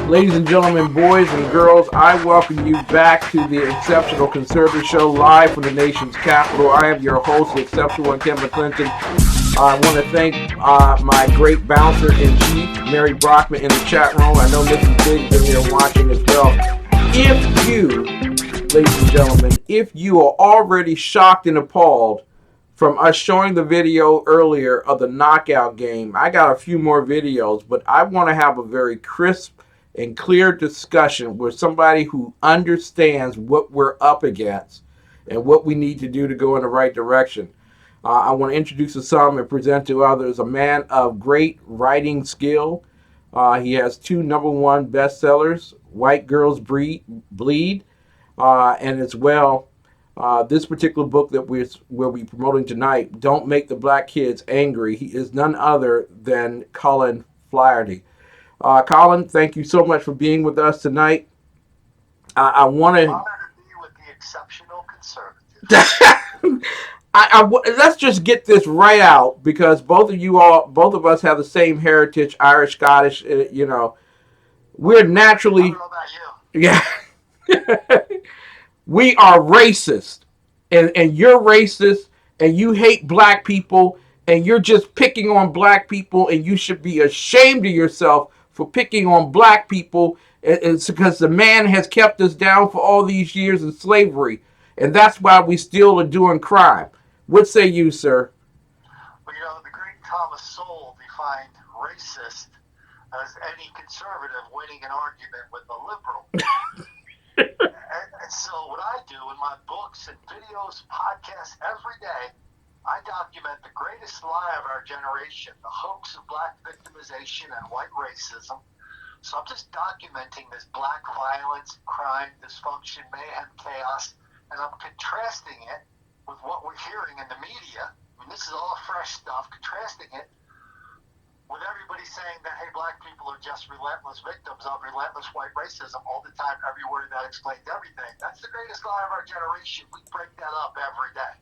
Ladies and gentlemen, boys and girls, I welcome you back to the Exceptional Conservative Show, live from the nation's capital. I am your host, the Exceptional One, Kenneth McClenton. I want to thank my great bouncer in chief, Mary Brockman, in the chat room. I know Mrs. Biggs in here watching as well. If you, ladies and gentlemen, if you are already shocked and appalled from us showing the video earlier of the knockout game, I got a few more videos, but I want to have a very crisp and clear discussion with somebody who understands what we're up against and what we need to do to go in the right direction. I want to introduce to some and present to others a man of great writing skill. He has 2 #1 bestsellers, White Girls Bleed, and as well, this particular book that we'll be promoting tonight, Don't Make the Black Kids Angry. He is none other than Colin Flaherty. Colin, thank you so much for being with us tonight. I want to. Honored to be with the Exceptional Conservative. Let's just get this right out, because both of us have the same heritage, Irish, Scottish. We're naturally. I don't know about you. Yeah. We are racist, and you're racist, and you hate black people, and you're just picking on black people, and you should be ashamed of yourself for picking on black people. It's because the man has kept us down for all these years of slavery, and that's why we still are doing crime. What say you, sir? Well, the great Thomas Sowell defined racist as any conservative winning an argument with a liberal. and so what I do in my books and videos, podcasts, every day, I document the greatest lie of our generation, the hoax of black victimization and white racism. So I'm just documenting this black violence, crime, dysfunction, mayhem, chaos, and I'm contrasting it with what we're hearing in the media. I mean, this is all fresh stuff, contrasting it with everybody saying that, hey, black people are just relentless victims of relentless white racism all the time, everywhere. That explains everything. That's the greatest lie of our generation. We break that up every day.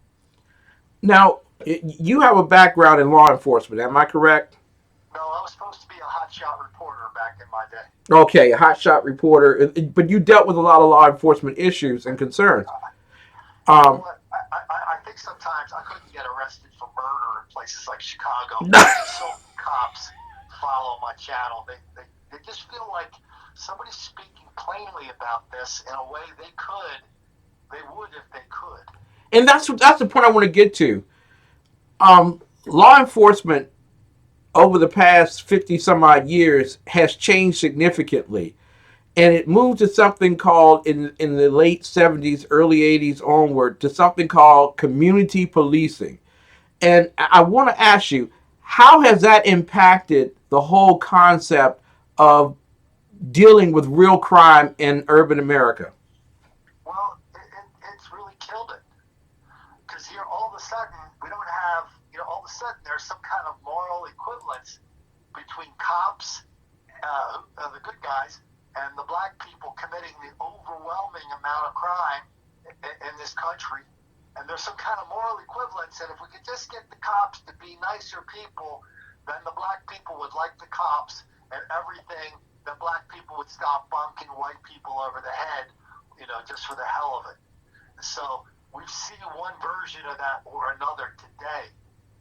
Now, you have a background in law enforcement, am I correct? No, I was supposed to be a hotshot reporter back in my day. Okay, a hotshot reporter, but you dealt with a lot of law enforcement issues and concerns. I think sometimes I couldn't get arrested for murder in places like Chicago. So cops follow my channel. They just feel like somebody's speaking plainly about this in a way they would if they could. And that's the point I want to get to. Law enforcement over the past 50 some odd years has changed significantly, and it moved to something called in the late 70s, early 80s onward, to something called community policing. And I want to ask you, how has that impacted the whole concept of dealing with real crime in urban America? Well, it's really killed it. Because here, all of a sudden, we don't have, all of a sudden, there's some kind of moral equivalence between cops, the good guys, and the black people committing the overwhelming amount of crime in this country. And there's some kind of moral equivalence, and if we could just get the cops to be nicer people, then the black people would like the cops, and everything, the black people would stop bunking white people over the head, just for the hell of it. So we've seen one version of that or another today.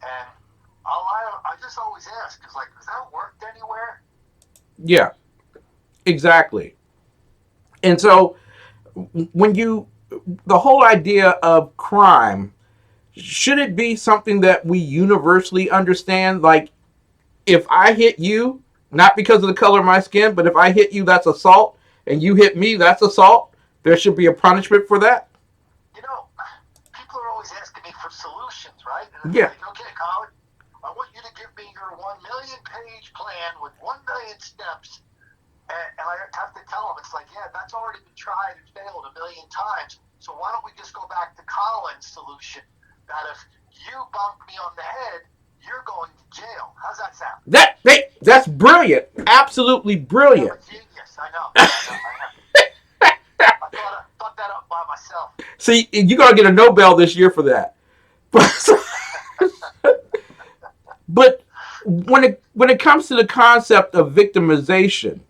And I just always ask, because, has that worked anywhere? Yeah, exactly. And so the whole idea of crime, should it be something that we universally understand? Like, if I hit you, not because of the color of my skin, but if I hit you, that's assault, and you hit me, that's assault. There should be a punishment for that. People are always asking me for solutions, right? And yeah. Like, okay, Colin, I want you to give me your 1 million page plan with 1 million steps, And I have to tell them, it's like, yeah, that's already been tried and failed a million times. So why don't we just go back to Colin's solution that if you bump me on the head, you're going to jail. How's that sound? That's brilliant. Absolutely Yeah, I'm brilliant. a genius. I know. I thought that up by myself. See, you're gonna get a Nobel this year for that. But when it comes to the concept of victimization,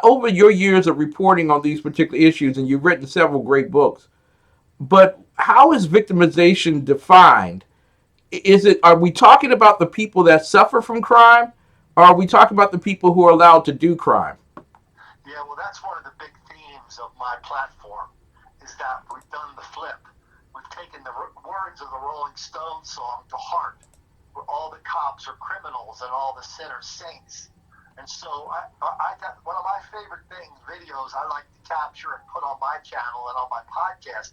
over your years of reporting on these particular issues, and you've written several great books, but how is victimization defined? Are we talking about the people that suffer from crime, or are we talking about the people who are allowed to do crime? Yeah, well, that's one of the big themes of my platform, is that we've done the flip. We've taken the words of the Rolling Stones song to heart, where all the cops are criminals and all the sinners saints. And so I got one of my favorite things, videos I like to capture and put on my channel and on my podcast,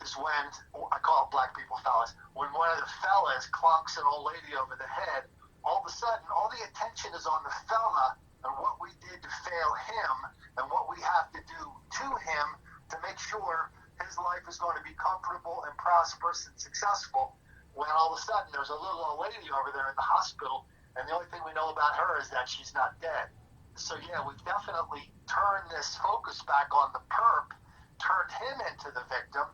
is when, I call it black people fellas, when one of the fellas clonks an old lady over the head, all of a sudden all the attention is on the fella and what we did to fail him and what we have to do to him to make sure his life is going to be comfortable and prosperous and successful, when all of a sudden there's a little old lady over there in the hospital and the only thing we know about her is that she's not dead. So yeah, we've definitely turned this focus back on the perp, turned him into the victim,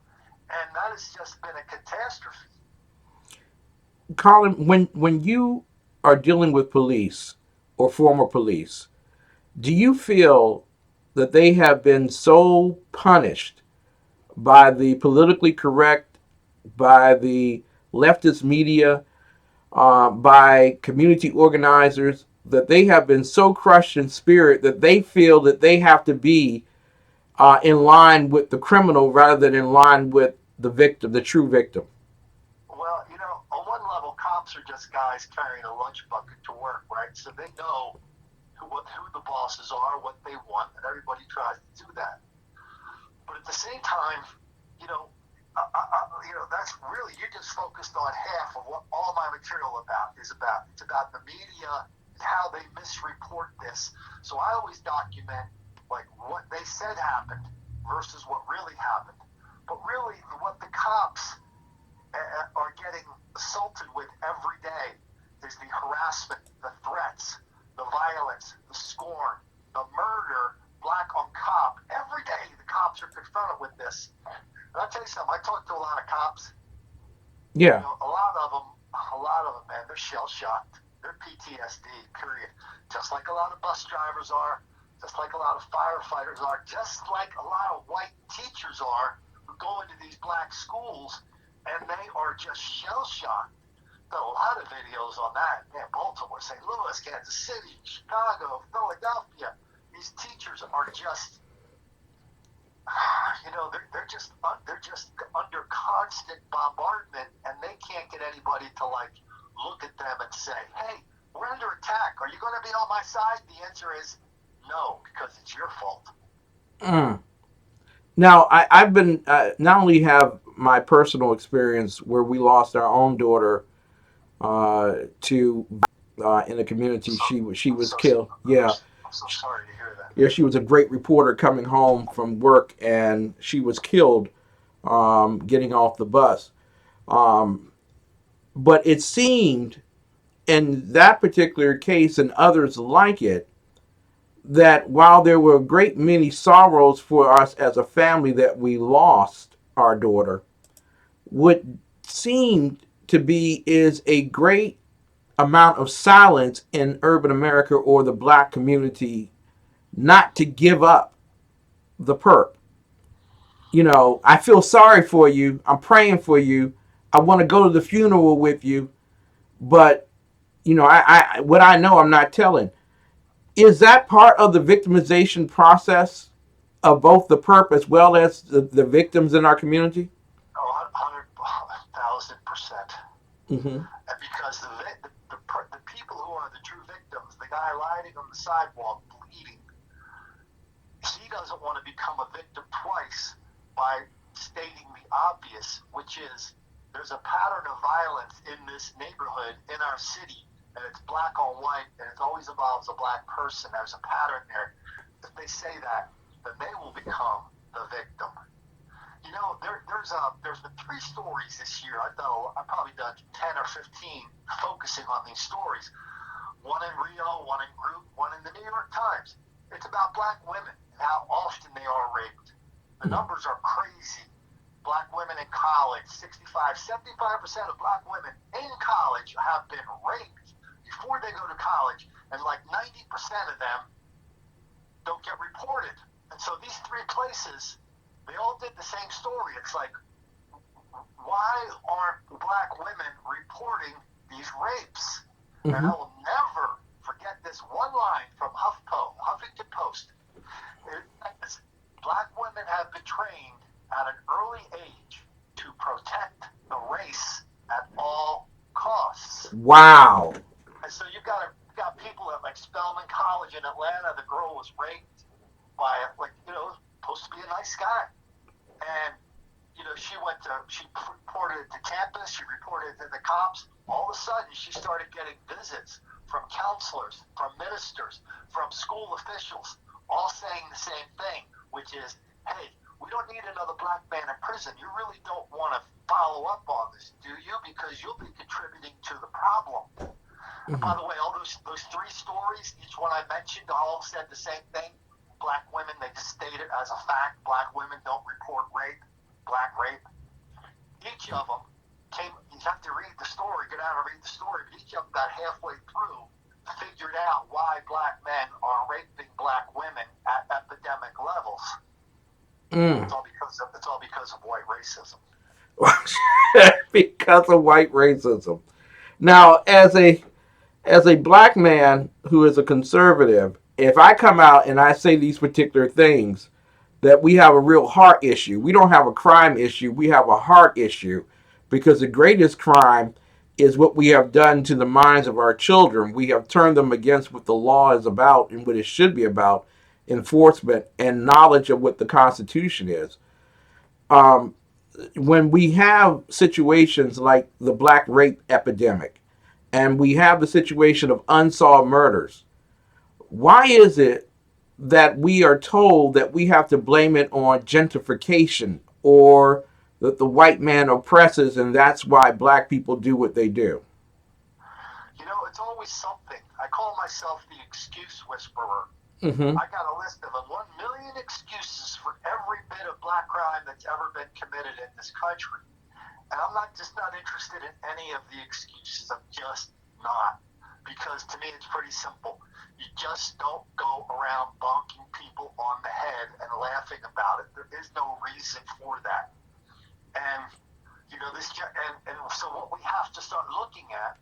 and that has just been a catastrophe. Colin, when you are dealing with police or former police, do you feel that they have been so punished by the politically correct, by the leftist media, by community organizers, that they have been so crushed in spirit that they feel that they have to be in line with the criminal rather than in line with the victim, the true victim? Well, on one level, cops are just guys carrying a lunch bucket to work, right? So they know who the bosses are, what they want, and everybody tries to do that. But at the same time, that's really, you just focused on half of what all my material is about. It's about the media and how they misreport this. So I always document like what they said happened versus what really happened. But really, what the cops are getting assaulted with every day is the harassment, the threats, the violence, the scorn, the murder, black on cop. Every day the cops are confronted with this. And I'll tell you something, I talk to a lot of cops. Yeah. A lot of them, man, they're shell-shocked. They're PTSD, period. Just like a lot of bus drivers are, just like a lot of firefighters are, just like a lot of white teachers are who go into these black schools and they are just shell-shocked. Done a lot of videos on that. Man, Baltimore, St. Louis, Kansas City, Chicago, Philadelphia. These teachers are just, they're just under constant bombardment, and they can't get anybody to like look at them and say, "Hey, we're under attack. Are you going to be on my side?" The answer is no, because it's your fault. Mm. Now, I've been not only have my personal experience where we lost our own daughter to in the community. She was killed. Yeah, I'm so sorry to hear that. yeah. She was a great reporter coming home from work, and she was killed getting off the bus. Um, but it seemed in that particular case and others like it that while there were a great many sorrows for us as a family that we lost our daughter, what seemed to be is a great amount of silence in urban America or the black community not to give up the perp. I feel sorry for you. I'm praying for you. I want to go to the funeral with you, but what I know I'm not telling. Is that part of the victimization process of both the perp as well as the victims in our community? Oh, 100,000%. Mm-hmm. And because the people who are the true victims, the guy lying on the sidewalk bleeding, he doesn't want to become a victim twice by stating the obvious, which is there's a pattern of violence in this neighborhood, in our city, and it's black on white, and it always involves a black person. There's a pattern there. If they say that, then they will become the victim. You know, there's been 3 stories this year. I've probably done 10 or 15 focusing on these stories. One in Rio, one in Group, one in the New York Times. It's about black women and how often they are raped. The numbers are crazy. Black women in college, 75% of black women in college have been raped before they go to college, and like 90% of them don't get reported. And so these 3 places, they all did the same story. It's like, why aren't black women reporting these rapes? And I will never forget this one line from Huffington Post. It says, black women have been trained at an early age to protect the race at all costs. Wow. And so you've got people at like Spelman College in Atlanta. The girl was raped by supposed to be a nice guy. And, she reported it to campus, she reported it to the cops. All of a sudden, she started getting visits from counselors, from ministers, from school officials, all saying the same thing, which is, hey, we don't need another black man in prison. You really don't want to follow up on this, do you? Because you'll be contributing to the problem. And by the way, all those 3 stories, each one I mentioned, all said the same thing. Black women, they just state it as a fact. Black women don't report rape, black rape. Each of them you have to read the story, get out and read the story, but each of them got halfway through, figured out why black men are raping black women at epidemic levels. It's all because of white racism. Because of white racism. Now, as a black man who is a conservative, if I come out and I say these particular things, that we have a real heart issue. We don't have a crime issue. We have a heart issue, because the greatest crime is what we have done to the minds of our children. We have turned them against what the law is about and what it should be about, enforcement and knowledge of what the Constitution is. When we have situations like the black rape epidemic, and we have the situation of unsolved murders, why is it that we are told that we have to blame it on gentrification, or that the white man oppresses and that's why black people do what they do? It's always something. I call myself the excuse whisperer. Mm-hmm. I got a list of 1 million excuses for every bit of black crime that's ever been committed in this country. And I'm not interested in any of the excuses. I'm just not. Because to me, it's pretty simple. You just don't go around bonking people on the head and laughing about it. There is no reason for that. And, so what we have to start looking at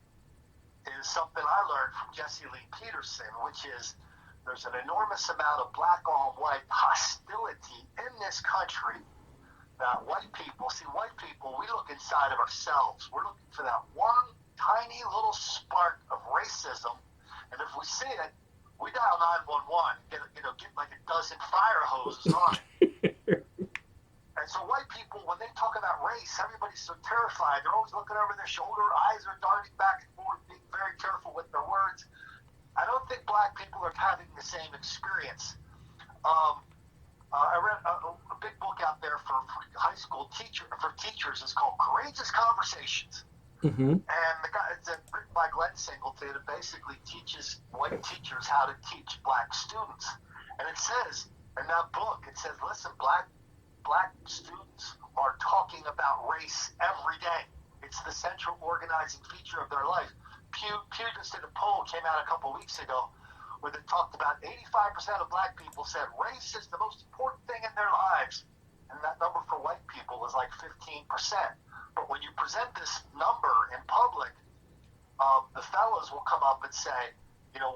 is something I learned from Jesse Lee Peterson, which is there's an enormous amount of black on white hostility in this country that white people, we look inside of ourselves. We're looking for that one tiny little spark of racism, and if we see it, we dial 911, get like a dozen fire hoses on it. And so white people, when they talk about race, everybody's so terrified. They're always looking over their shoulder, eyes are darting back and forth, being very careful with their words. I don't think black people are having the same experience. I read a big book out there for high school teachers. It's called Courageous Conversations. Mm-hmm. And it's written by Glenn Singleton. It basically teaches white teachers how to teach black students. And it says in that book, listen, black students are talking about race every day. It's the central organizing feature of their life. Pew just did a poll, came out a couple weeks ago, where they talked about 85% of black people said race is the most important thing in their lives. And that number for white people is like 15%. But when you present this number in public, the fellows will come up and say,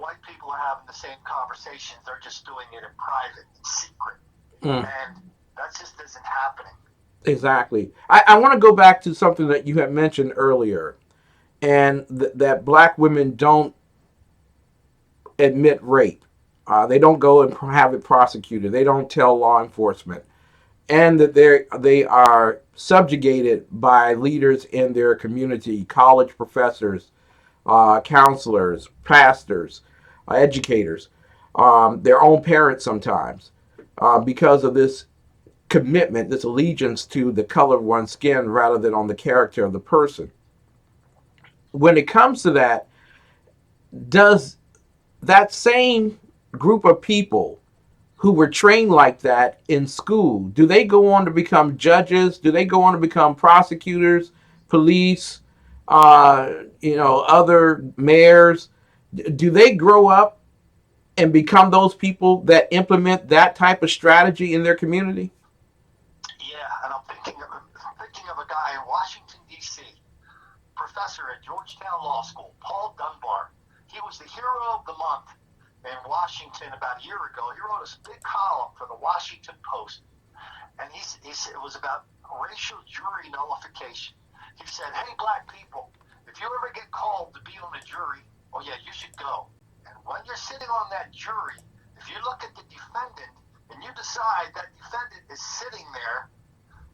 white people are having the same conversations. They're just doing it in private, in secret. And that just isn't happening. Exactly. I want to go back to something that you had mentioned earlier, and that black women don't admit rape. They don't go and have it prosecuted. They don't tell law enforcement, and that they are subjugated by leaders in their community, college professors, counselors, pastors, educators, their own parents sometimes, because of this commitment, this allegiance to the color of one's skin rather than on the character of the person. When it comes to that, does that same group of people who were trained like that in school, do they go on to become judges? Do they go on to become prosecutors, police, other mayors? Do they grow up and become those people that implement that type of strategy in their community? Yeah, and I'm thinking of a guy in Washington D.C., professor at Georgetown Law School, Paul Dunbar. He was the hero of the month in Washington about a year ago. He wrote a big column for the Washington Post, and it was about racial jury nullification. He said, "Hey, black people, if you ever get called to be on a jury, oh yeah, you should go. And when you're sitting on that jury, if you look at the defendant and you decide that defendant is sitting there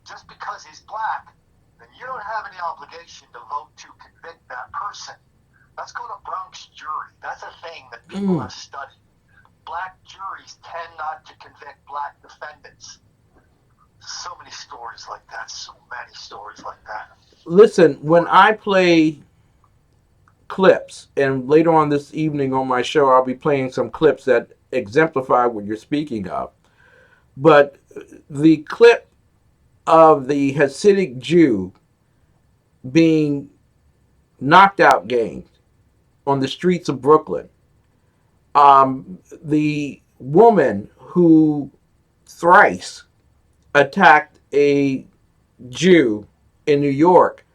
just because he's black, then you don't have any obligation to vote to convict that person." That's called a Bronx jury. That's a thing that people have studied. Black juries tend not to convict black defendants. So many stories like that. So many stories like that. Listen, when I play clips, and later on this evening on my show, I'll be playing some clips that exemplify what you're speaking of. But the clip of the Hasidic Jew being knocked out games on the streets of Brooklyn, the woman who thrice attacked a Jew in New York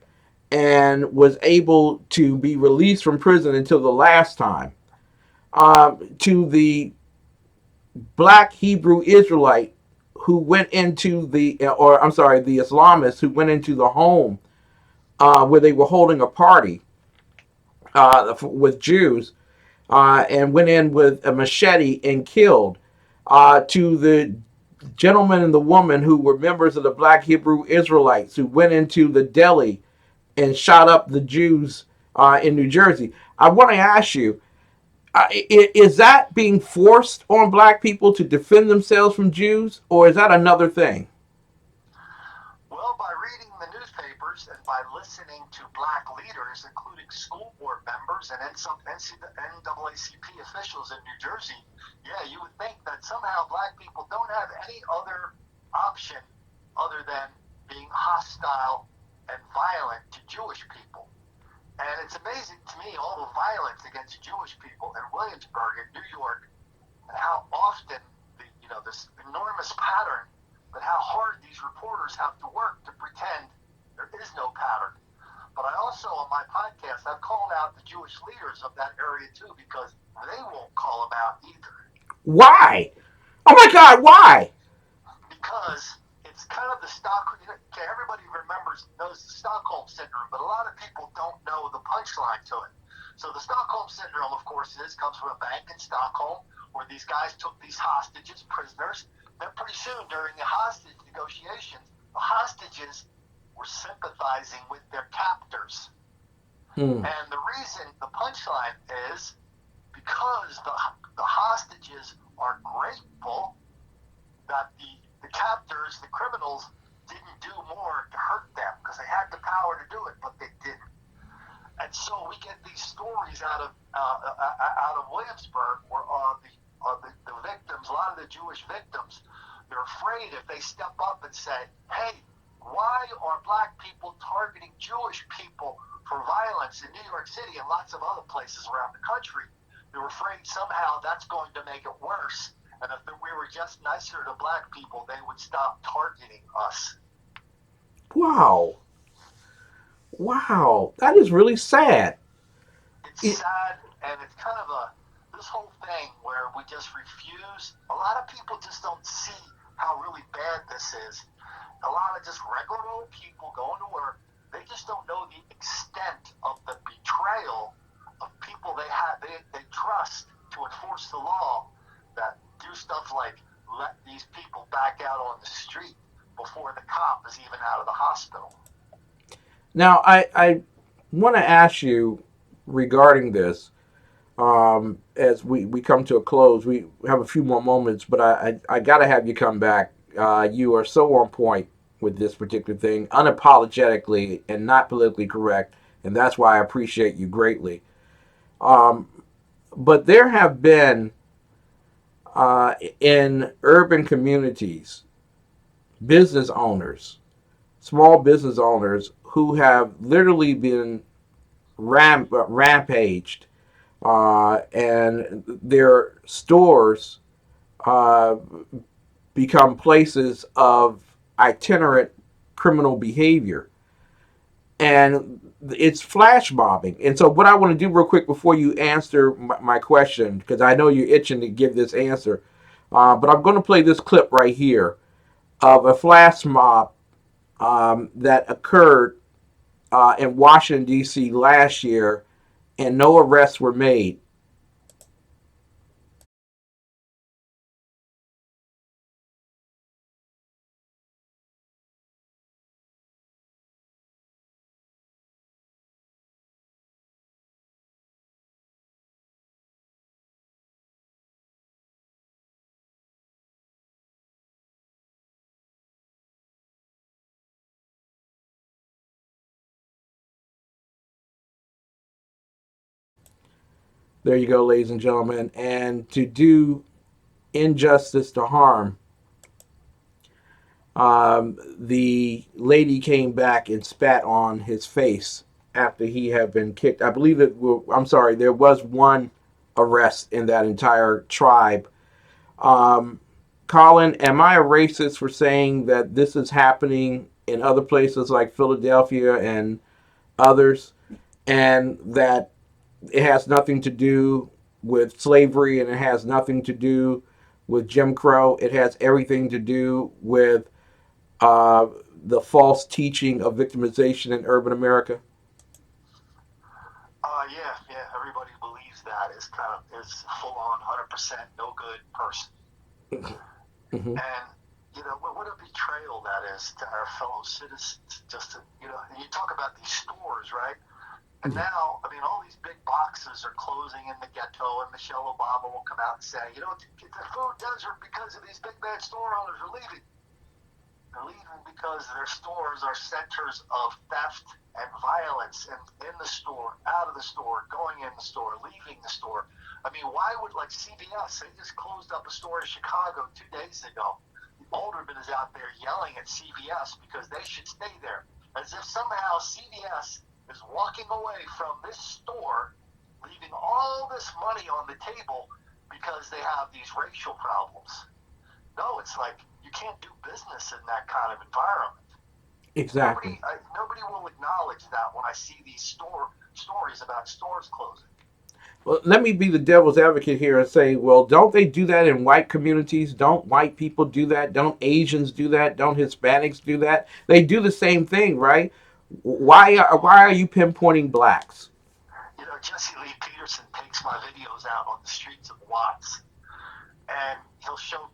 and was able to be released from prison until the last time, to the black Hebrew Israelite who went into the Islamist who went into the home where they were holding a party with Jews and went in with a machete and killed, to the gentleman and the woman who were members of the black Hebrew Israelites who went into the deli and shot up the Jews in New Jersey. I want to ask you, is that being forced on black people to defend themselves from Jews, or is that another thing? Well, by reading the newspapers and by listening to black leaders, including school board members and some NAACP officials in New Jersey, yeah, you would think that somehow black people don't have any other option other than being hostile and violent to Jewish people. And it's amazing to me all the violence against Jewish people in Williamsburg in New York, and how often this enormous pattern, but how hard these reporters have to work to pretend there is no pattern. But I also, on my podcast, I've called out the Jewish leaders of that area too, because they won't call them out either. Why? Oh my God, why? Because it's kind of the okay, everybody knows the Stockholm Syndrome, but a lot of people don't know the punchline to it. So the Stockholm Syndrome, of course, comes from a bank in Stockholm where these guys took these hostages, prisoners. Then pretty soon, during the hostage negotiations, the hostages were sympathizing with their captors. And the reason, the punchline is because the hostages are grateful that the captors, the criminals, didn't do more to hurt them because they had the power to do it, but they didn't. And so we get these stories out of Williamsburg where the victims, a lot of the Jewish victims, they're afraid if they step up and say, "Hey, why are black people targeting Jewish people for violence in New York City and lots of other places around the country?" They're afraid somehow that's going to make it worse. And if we were just nicer to black people, they would stop targeting us. Wow. Wow. That is really sad. It's sad, and it's kind of this whole thing where we just refuse. A lot of people just don't see how really bad this is. A lot of just regular old people going to work, they just don't know the extent of the betrayal of people they trust to enforce the law, that do stuff like let these people back out on the street before the cop is even out of the hospital. Now, I want to ask you, regarding this. As we come to a close, we have a few more moments, but I got to have you come back. You are so on point with this particular thing, unapologetically and not politically correct, and that's why I appreciate you greatly. Um, but there have been in urban communities business owners, small business owners who have literally been rampaged, and their stores uh, become places of itinerant criminal behavior. And it's flash mobbing. And so, what I want to do real quick before you answer my question, because I know you're itching to give this answer, but I'm going to play this clip right here of a flash mob that occurred in Washington, D.C. last year, and no arrests were made. There you go, ladies and gentlemen. And to do injustice to harm, the lady came back and spat on his face after he had been kicked. I believe it. I'm sorry. There was one arrest in that entire tribe. Um, Colin, am I a racist for saying that this is happening in other places like Philadelphia and others, and that it has nothing to do with slavery and it has nothing to do with Jim Crow? It has everything to do with uh, the false teaching of victimization in urban America? Yeah. Everybody believes that is full on 100% no good person. Mm-hmm. And what a betrayal that is to our fellow citizens. Just to and you talk about these stores, right? And Yeah. now, I mean, all these big boxes are closing in the ghetto, and Michelle Obama will come out and say, it's a food desert because of these big bad store owners are leaving. They're leaving because their stores are centers of theft and violence in the store, out of the store, going in the store, leaving the store. I mean, why would, like, CVS, they just closed up a store in Chicago 2 days ago. The alderman is out there yelling at CVS because they should stay there, as if somehow CVS is walking away from this store, leaving all this money on the table because they have these racial problems. No, it's like you can't do business in that kind of environment. Exactly. Nobody will acknowledge that when I see these stories about stores closing. Well, let me be the devil's advocate here and say, well, don't they do that in white communities? Don't white people do that? Don't Asians do that? Don't Hispanics do that? They do the same thing, right? Why are you pinpointing blacks? Jesse Lee Peterson takes my videos out on the streets of Watts, and he'll show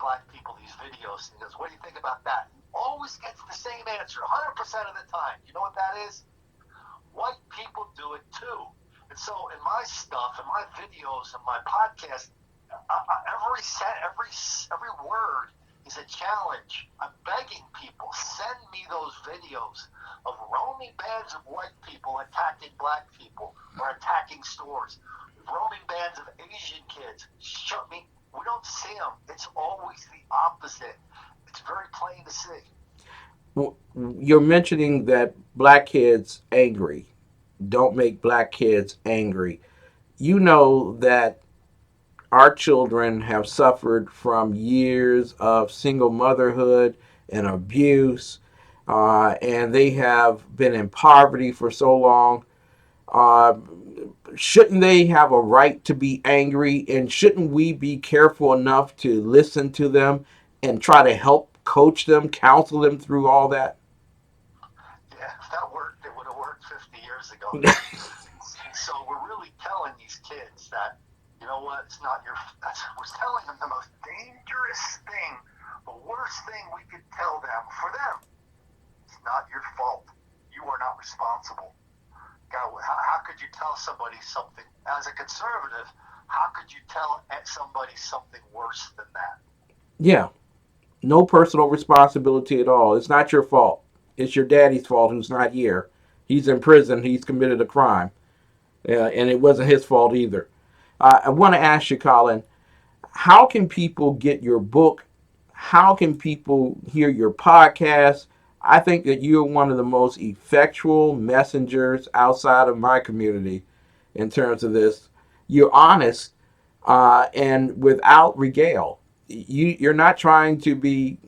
black people these videos. And he goes, "What do you think about that?" He always gets the same answer, 100% of the time. You know what that is? White people do it too. And so in my stuff, in my videos, in my podcast, every word is a challenge. I'm begging people, send me those videos of roaming bands of white people attacking black people or attacking stores. Roaming bands of Asian kids. Show me. We don't see them. It's always the opposite. It's very plain to see. You're mentioning that black kids angry. Don't make black kids angry. You know that our children have suffered from years of single motherhood and abuse, and they have been in poverty for so long. Uh, shouldn't they have a right to be angry? And shouldn't we be careful enough to listen to them and try to help coach them, counsel them through all that? Yeah, if that worked, it would have worked 50 years ago. And so we're really telling these kids that, you know what, it's not your. We're telling them the most dangerous thing, the worst thing we could tell them for them. It's not your fault. You are not responsible. God, how could you tell somebody something, as a conservative, how could you tell somebody something worse than that? Yeah. No personal responsibility at all. It's not your fault. It's your daddy's fault who's not here. He's in prison. He's committed a crime. And it wasn't his fault either. I want to ask you, Colin, how can people get your book? How can people hear your podcast? I think that you're one of the most effectual messengers outside of my community in terms of this. You're honest and without regale. You're not trying to be,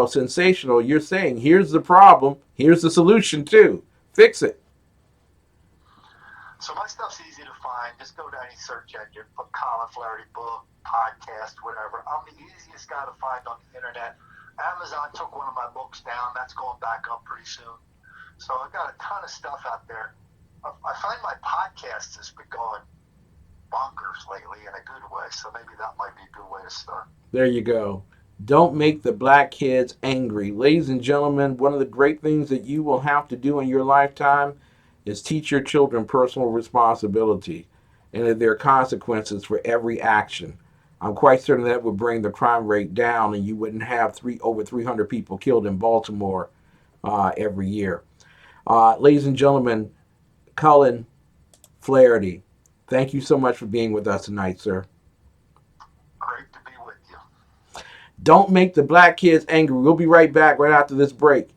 sensational. You're saying, here's the problem, here's the solution too. Fix it. So my stuff's easy to find. Just go to any search engine, put Colin Flaherty book, podcast, whatever. I'm the easiest guy to find on the internet. Amazon took one of my books down. That's going back up pretty soon. So I've got a ton of stuff out there. I find my podcast has been going bonkers lately in a good way. So maybe that might be a good way to start. There you go. Don't make the black kids angry. Ladies and gentlemen, one of the great things that you will have to do in your lifetime is teach your children personal responsibility and that there are consequences for every action. I'm quite certain that would bring the crime rate down and you wouldn't have over 300 people killed in Baltimore every year. Ladies and gentlemen, Colin Flaherty, thank you so much for being with us tonight, sir. Great to be with you. Don't make the black kids angry. We'll be right back right after this break.